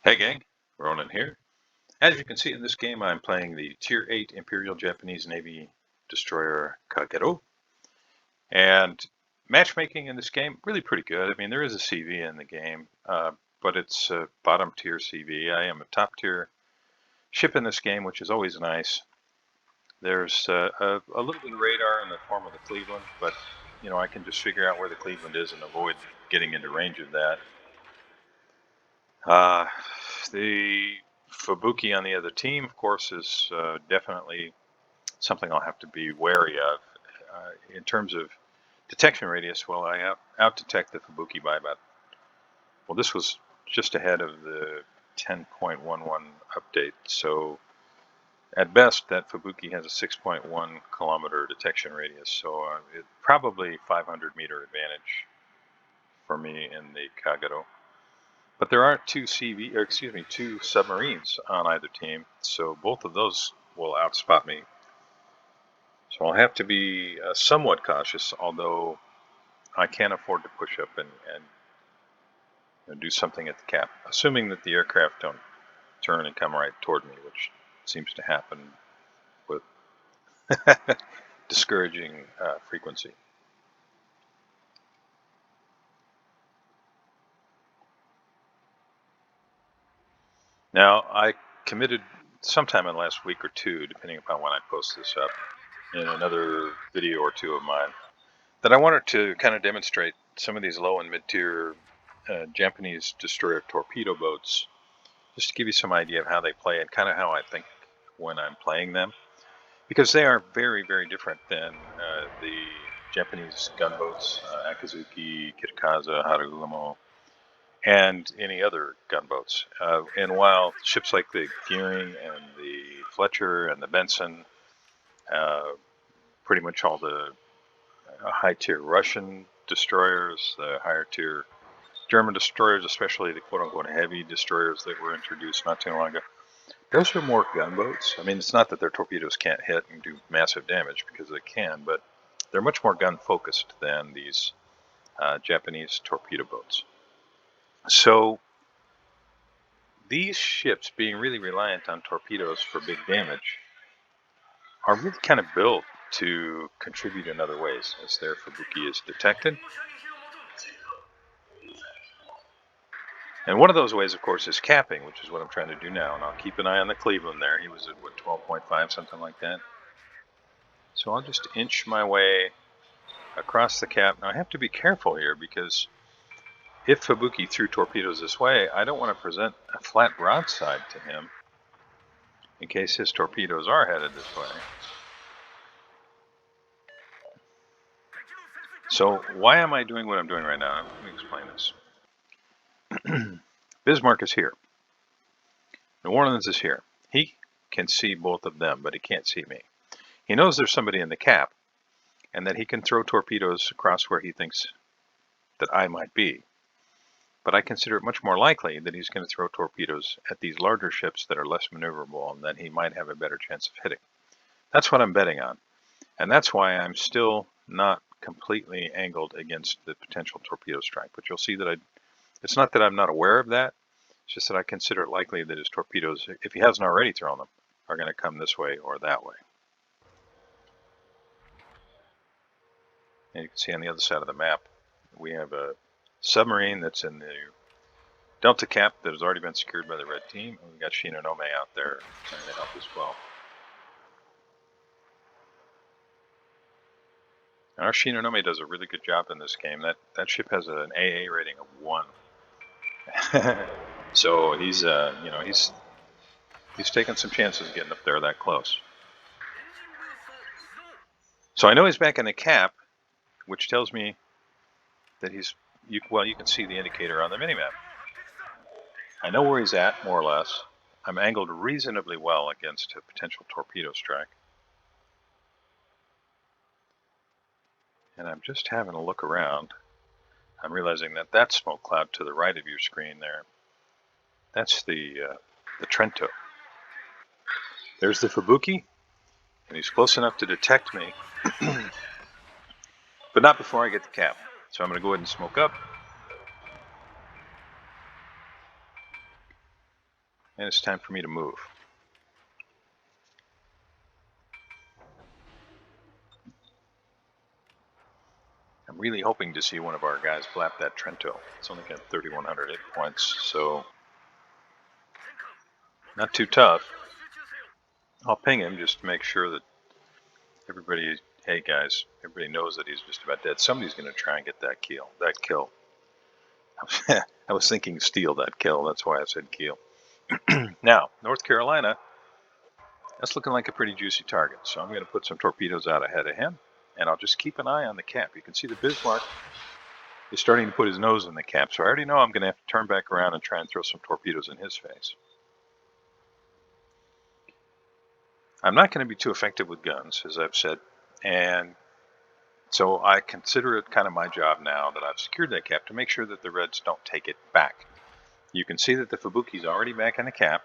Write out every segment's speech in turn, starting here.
Hey gang, Ronan here. As you can see in this game, I'm playing the Tier 8 Imperial Japanese Navy destroyer Kagerō. And matchmaking in this game, really pretty good. I mean, there is a CV in the game, but it's a bottom tier CV. I am a top tier ship in this game, which is always nice. There's a little bit of radar in the form of the Cleveland, but I can just figure out where the Cleveland is and avoid getting into range of that. The Fubuki on the other team, of course, is definitely something I'll have to be wary of. In terms of detection radius, well, I out-detect the Fubuki by about, well, this was just ahead of the 10.11 update, so at best, that Fubuki has a 6.1 kilometer detection radius, so it's probably 500 meter advantage for me in the Kagerō. But there aren't two submarines on either team, so both of those will outspot me. So I'll have to be somewhat cautious, although I can afford to push up and do something at the cap, assuming that the aircraft don't turn and come right toward me, which seems to happen with discouraging frequency. Now, I committed sometime in the last week or two, depending upon when I post this up, in another video or two of mine, that I wanted to kind of demonstrate some of these low and mid-tier Japanese destroyer torpedo boats, just to give you some idea of how they play and kind of how I think when I'm playing them, because they are very, very different than the Japanese gunboats, Akazuki, Kitakaze, Harugumo, and any other gunboats. And while ships like the Gearing and the Fletcher and the Benson, pretty much all the high-tier Russian destroyers, the higher-tier German destroyers, especially the quote-unquote heavy destroyers that were introduced not too long ago, those are more gunboats. I mean, it's not that their torpedoes can't hit and do massive damage, because they can, but they're much more gun-focused than these Japanese torpedo boats. So these ships, being really reliant on torpedoes for big damage, are really kind of built to contribute in other ways as their Fubuki is detected. And one of those ways, of course, is capping, which is what I'm trying to do now. And I'll keep an eye on the Cleveland there. He was at, what, 12.5, something like that. So I'll just inch my way across the cap. Now I have to be careful here, because if Fubuki threw torpedoes this way, I don't want to present a flat broadside to him in case his torpedoes are headed this way. So why am I doing what I'm doing right now? Let me explain this. Bismarck is here. New Orleans is here. He can see both of them, but he can't see me. He knows there's somebody in the cap, and that he can throw torpedoes across where he thinks that I might be. But I consider it much more likely that he's going to throw torpedoes at these larger ships that are less maneuverable, and that he might have a better chance of hitting. That's what I'm betting on. And that's why I'm still not completely angled against the potential torpedo strike. But you'll see that it's not that I'm not aware of that. It's just that I consider it likely that his torpedoes, if he hasn't already thrown them, are going to come this way or that way. And you can see on the other side of the map, we have a submarine that's in the Delta cap that has already been secured by the red team. And we've got Shinonome out there trying to help as well. Our Shinonome does a really good job in this game. That ship has an AA rating of 1. So he's taking some chances getting up there that close. So I know he's back in the cap, which tells me that you can see the indicator on the minimap. I know where he's at, more or less. I'm angled reasonably well against a potential torpedo strike. And I'm just having a look around. I'm realizing that smoke cloud to the right of your screen there, that's the Trento. There's the Fubuki, and he's close enough to detect me, but not before I get the cap. So I'm going to go ahead and smoke up. And it's time for me to move. I'm really hoping to see one of our guys flap that Trento. It's only got 3,100 hit points, so not too tough. I'll ping him just to make sure that everybody, hey guys, everybody knows that he's just about dead. Somebody's going to try and get that kill. I was thinking steal that kill. That's why I said kill. Now, North Carolina, that's looking like a pretty juicy target. So I'm going to put some torpedoes out ahead of him, and I'll just keep an eye on the cap. You can see the Bismarck is starting to put his nose in the cap. So I already know I'm going to have to turn back around and try and throw some torpedoes in his face. I'm not going to be too effective with guns, as I've said, and so I consider it kind of my job now that I've secured that cap to make sure that the Reds don't take it back. You can see that the Fubuki's already back in the cap.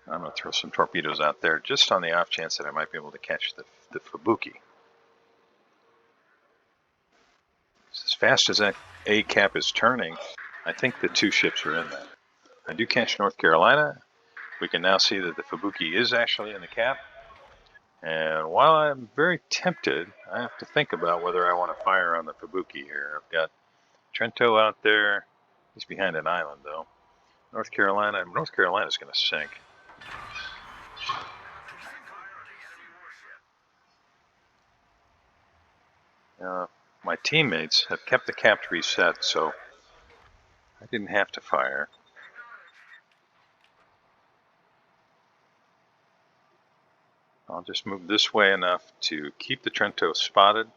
I'm going to throw some torpedoes out there just on the off chance that I might be able to catch the Fubuki. As fast as that A cap is turning, I think the two ships are in there. I do catch North Carolina. We can now see that the Fubuki is actually in the cap. And while I'm very tempted, I have to think about whether I want to fire on the Fubuki here. I've got Trento out there. He's behind an island, though. North Carolina's going to sink. My teammates have kept the cap reset, so I didn't have to fire. I'll just move this way enough to keep the Trento spotted.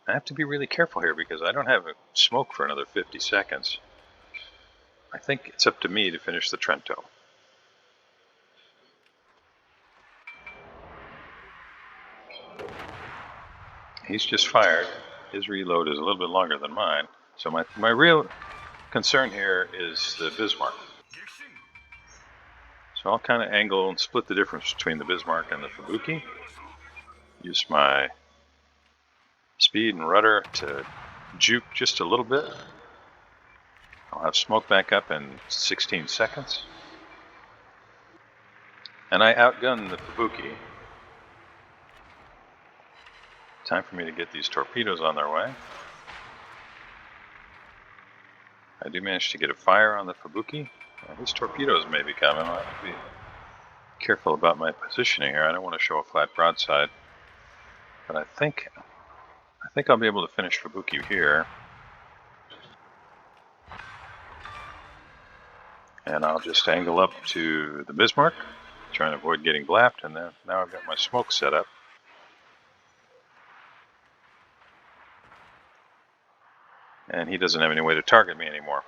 I have to be really careful here because I don't have a smoke for another 50 seconds. I think it's up to me to finish the Trento. He's just fired. His reload is a little bit longer than mine. So my real concern here is the Bismarck. So I'll kind of angle and split the difference between the Bismarck and the Fubuki. Use my speed and rudder to juke just a little bit. I'll have smoke back up in 16 seconds. And I outgun the Fubuki. Time for me to get these torpedoes on their way. I do manage to get a fire on the Fubuki. These torpedoes may be coming. I'll have to be careful about my positioning here. I don't want to show a flat broadside. But I think I'll be able to finish Fubuki here. And I'll just angle up to the Bismarck, trying to avoid getting blapped, and then now I've got my smoke set up. And he doesn't have any way to target me anymore.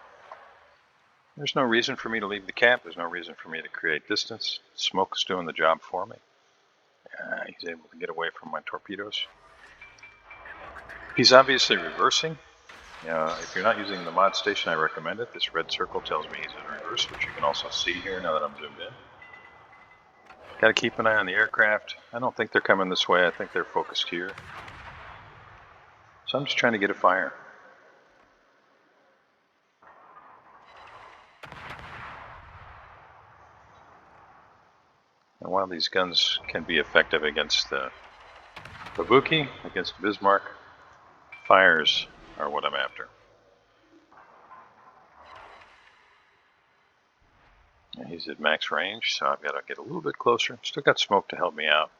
There's no reason for me to leave the cap. There's no reason for me to create distance. Smoke is doing the job for me. He's able to get away from my torpedoes. He's obviously reversing. If you're not using the mod station, I recommend it. This red circle tells me he's in reverse, which you can also see here now that I'm zoomed in. Got to keep an eye on the aircraft. I don't think they're coming this way. I think they're focused here. So I'm just trying to get a fire. And while these guns can be effective against the Fubuki, against Bismarck, fires are what I'm after. And he's at max range, so I've got to get a little bit closer. Still got smoke to help me out.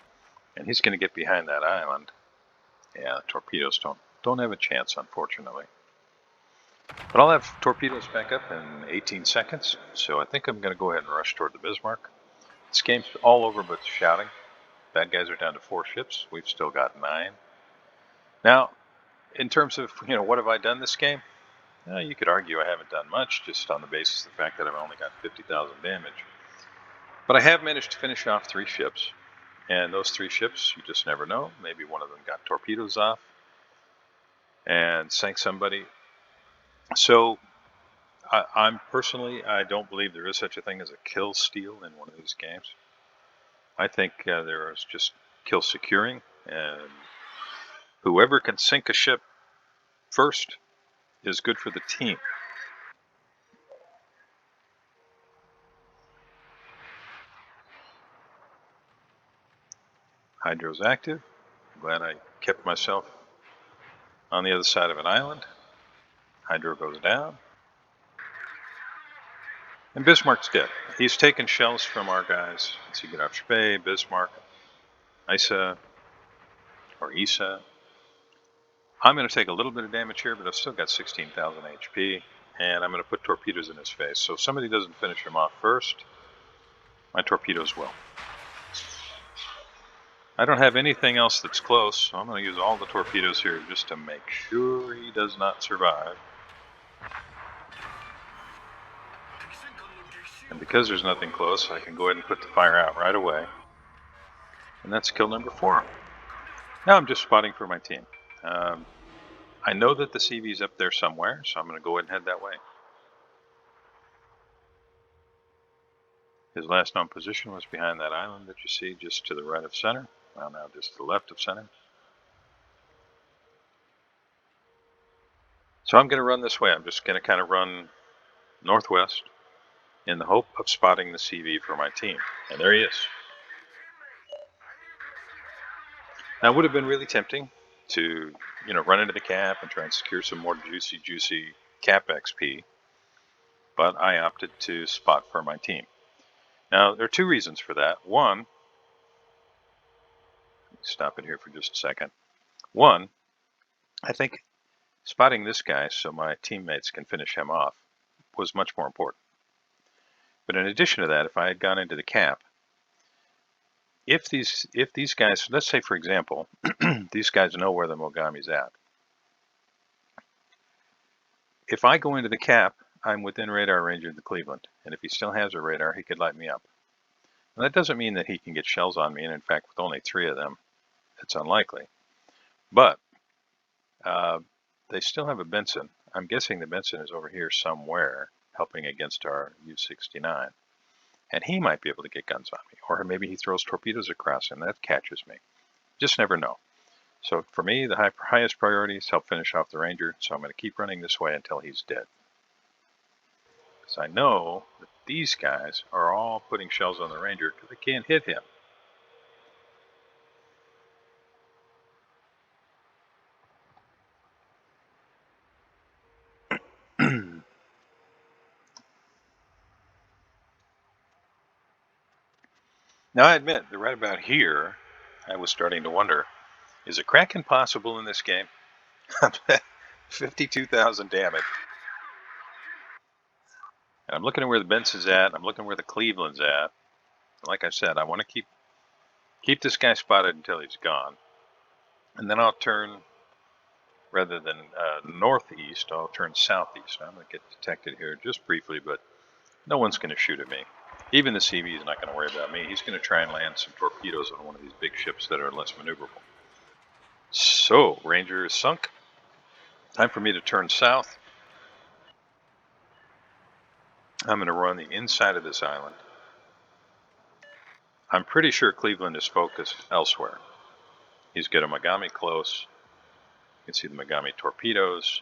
And he's going to get behind that island. Yeah, torpedoes don't have a chance, unfortunately. But I'll have torpedoes back up in 18 seconds, so I think I'm going to go ahead and rush toward the Bismarck. This game's all over but shouting. Bad guys are down to 4 ships. We've still got 9. Now, in terms of, what have I done this game? You could argue I haven't done much, just on the basis of the fact that I've only got 50,000 damage. But I have managed to finish off 3 ships. And those 3 ships, you just never know. Maybe one of them got torpedoes off and sank somebody. So, I don't believe there is such a thing as a kill steal in one of these games. I think there is just kill securing, and whoever can sink a ship first is good for the team. Hydro's active. I'm glad I kept myself on the other side of an island. Hydro goes down. And Bismarck's dead. He's taken shells from our guys. Let's see, Bay, Bismarck, Isa, or Isa. I'm going to take a little bit of damage here, but I've still got 16,000 HP. And I'm going to put torpedoes in his face. So if somebody doesn't finish him off first, my torpedoes will. I don't have anything else that's close, so I'm going to use all the torpedoes here just to make sure he does not survive. And because there's nothing close, I can go ahead and put the fire out right away. And that's kill number 4. Now I'm just spotting for my team. I know that the CV's up there somewhere, so I'm going to go ahead and head that way. His last known position was behind that island that you see just to the right of center. Well, now just to the left of center. So I'm going to run this way. I'm just going to kind of run northwest in the hope of spotting the CV for my team. And there he is. Now, it would have been really tempting to, run into the cap and try and secure some more juicy cap XP, but I opted to spot for my team. Now, there are 2 reasons for that. One, stop it here for just a second. One, I think spotting this guy so my teammates can finish him off was much more important. But in addition to that, if I had gone into the cap, if these guys, let's say for example, these guys know where the Mogami's at. If I go into the cap, I'm within radar range of the Cleveland, and if he still has a radar, he could light me up. And that doesn't mean that he can get shells on me, and in fact, with only 3 of them, it's unlikely. But they still have a Benson. I'm guessing the Benson is over here somewhere, helping against our U-69. And he might be able to get guns on me. Or maybe he throws torpedoes across and that catches me. Just never know. So for me, the highest priority is help finish off the Ranger. So I'm going to keep running this way until he's dead. Because I know that these guys are all putting shells on the Ranger because they can't hit him. Now I admit that right about here, I was starting to wonder, is a Kraken possible in this game? 52,000 damage. And I'm looking at where the Benson's at. I'm looking where the Cleveland's at. Like I said, I want to keep this guy spotted until he's gone. And then I'll turn, rather than northeast, I'll turn southeast. I'm going to get detected here just briefly, but no one's going to shoot at me. Even the CV is not going to worry about me. He's going to try and land some torpedoes on one of these big ships that are less maneuverable. So, Ranger is sunk. Time for me to turn south. I'm going to run the inside of this island. I'm pretty sure Cleveland is focused elsewhere. He's got a Mogami close. You can see the Mogami torpedoes.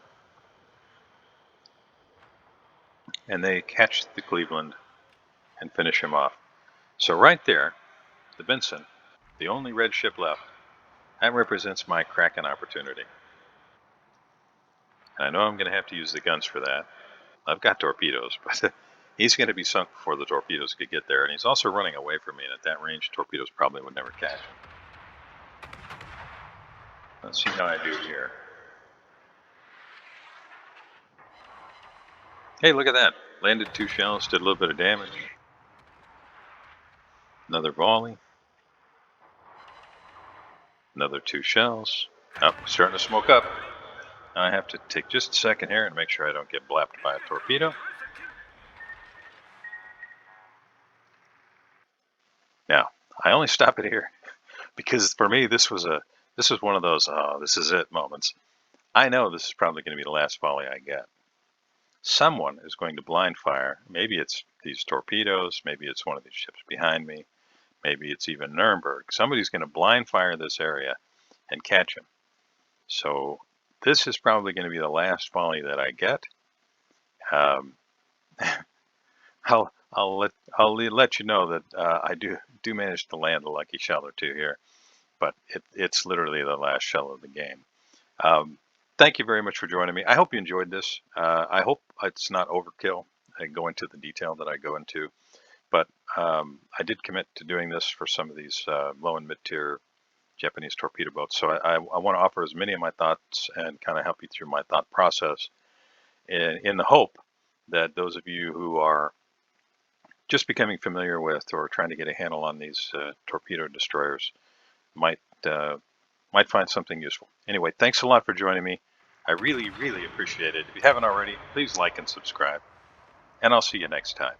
And they catch the Cleveland and finish him off. So right there, the Benson, the only red ship left, that represents my Kraken opportunity. And I know I'm going to have to use the guns for that. I've got torpedoes, but he's going to be sunk before the torpedoes could get there. And he's also running away from me, and at that range, torpedoes probably would never catch him. Let's see how I do here. Hey, look at that. Landed 2 shells, did a little bit of damage. Another volley. Another 2 shells. Oh, starting to smoke up. I have to take just a second here and make sure I don't get blapped by a torpedo. Now, I only stop it here because for me this was one of those oh, this is it moments. I know this is probably going to be the last volley I get. Someone is going to blind fire. Maybe it's these torpedoes, maybe it's one of these ships behind me, maybe it's even Nuremberg. Somebody's going to blind fire this area and catch him. So this is probably going to be the last volley that I get. Um, I'll let you know that I do manage to land a lucky shell or two here, but it's literally the last shell of the game. Thank you very much for joining me. I hope you enjoyed this. I hope it's not overkill. I go into the detail that I go into, but I did commit to doing this for some of these low and mid-tier Japanese torpedo boats. So I want to offer as many of my thoughts and kind of help you through my thought process in the hope that those of you who are just becoming familiar with or trying to get a handle on these torpedo destroyers might might find something useful. Anyway, thanks a lot for joining me. I really, really appreciate it. If you haven't already, please like and subscribe, and I'll see you next time.